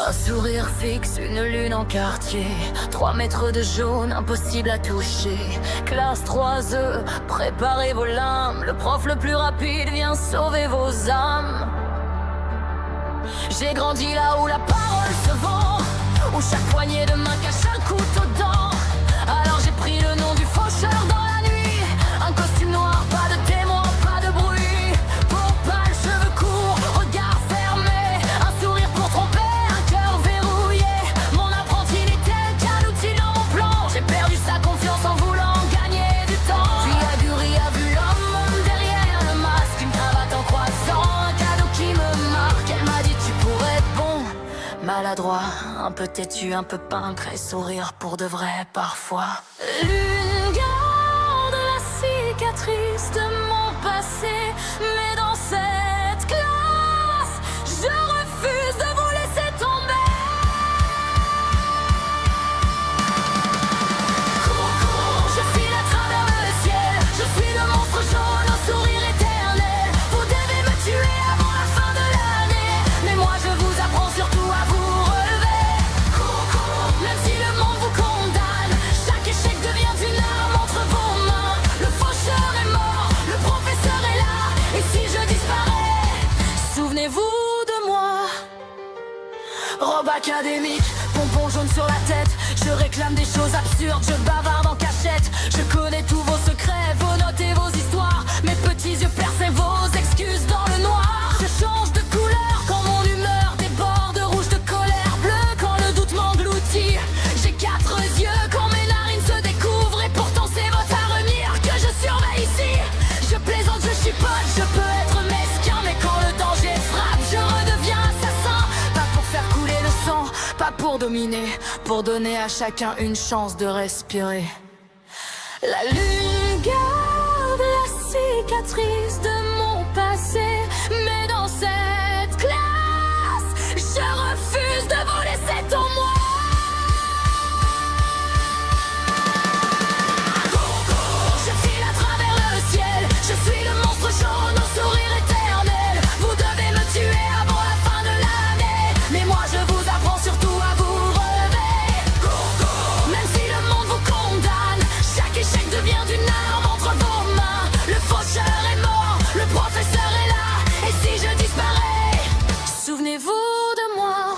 Un sourire fixe, une lune en quartier, 3 mètres de jaune, impossible à toucher. Classe 3E, préparez vos lames, le prof le plus rapide vient sauver vos âmes. J'ai grandi là où la parole se vend, où chaque poignée de main cache un couteau dedans. Alors j'ai pris le nom du faucheur dans la nuit, un costume noir, pas de témoin, pas de bruit. Pour pas le cheveu court, regard fermé, un sourire pour tromper, un cœur verrouillé. Mon apprenti n'était qu'un outil dans mon plan. J'ai perdu sa confiance en voulant gagner du temps. Puis Aguri a vu l'homme derrière le masque, une cravate en croissant, un cadeau qui me marque. Elle m'a dit tu pourrais être bon, maladroit, un peu têtu, un peu peintre et sourire pour de vrai parfois. L'une garde la cicatrice de mon passé, mais dans cette classe, je refuse de vous laisser tomber. Cours, cours, je file à travers le ciel, je suis le monstre jaune au sourire éternel. Vous devez me tuer avant la fin de l'année, mais moi je vous apprends surtout à vous relever. Cours, cours, même si le monde vous condamne, chaque échec devient une arme entre vos mains. Le faucheur est mort, le professeur est là, et si je disparais, souvenez-vous de moi. Robe académique, pompon jaune sur la tête, je réclame des choses absurdes, je bavarde en cachette. Je connais tous vos secrets, vos notes et vos histoires, mes petits yeux percent vos excuses dans le noir. Je change de couleur quand mon humeur déborde, rouge de colère, bleu quand le doute m'engloutit. J'ai 4 yeux quand mes narines se découvrent, et pourtant c'est votre avenir que je surveille ici. Je plaisante, je chipote, je peux être mesquin, mais quand le danger frappe, je redeviens assassin. Pas pour faire couler le sang, pas pour dominer, pour donner à chacun une chance de respirer. La lune garde la cicatrice de mon passé, mais dans cette classe, je refuse de vous laisser tomber. Je file à travers le ciel, je suis le monstre jaune au sourire éternel. Vous devez me tuer avant la fin de l'année, mais moi je vous apprends surtout à vous relever. Même si le monde vous condamne, chaque échec devient une arme entre vos mains. Le faucheur est mort, le professeur est là, et si je disparais, souvenez-vous de moi.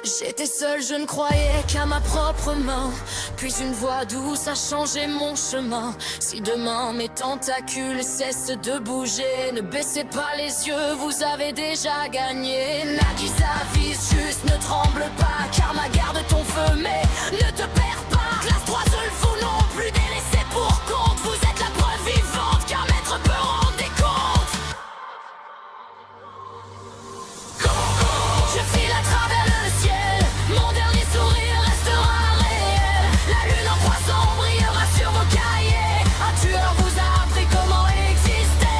J'étais seul, je ne croyais qu'à ma propre main, puis une voix douce a changé mon chemin. Si demain mes tentacules cessent de bouger, ne baissez pas les yeux, vous avez déjà gagné. Nagisa vise juste, ne tremble pas, car ma garde ton feu, mais ne te perds pas. Classe 3 seul, vous non plus délaissés pour compte, vous êtes la preuve vivante qu'un maître peut rendre des comptes. Je file à travers le ciel, mon dernier sourire restera réel. La lune en poisson brillera sur vos cahiers, un tueur vous a appris comment exister.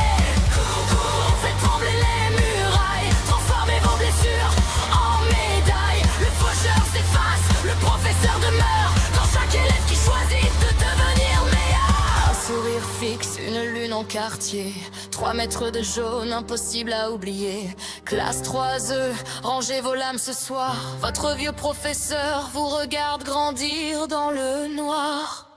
Faites trembler les murailles, transformez vos blessures en médailles. Le faucheur s'efface, le professeur demeure, dans chaque élève qui choisit de devenir meilleur. Un sourire fixe, une lune en quartier, 3 mètres de jaune, impossible à oublier. Classe 3E, rangez vos lames ce soir, votre vieux professeur vous regarde grandir dans le noir.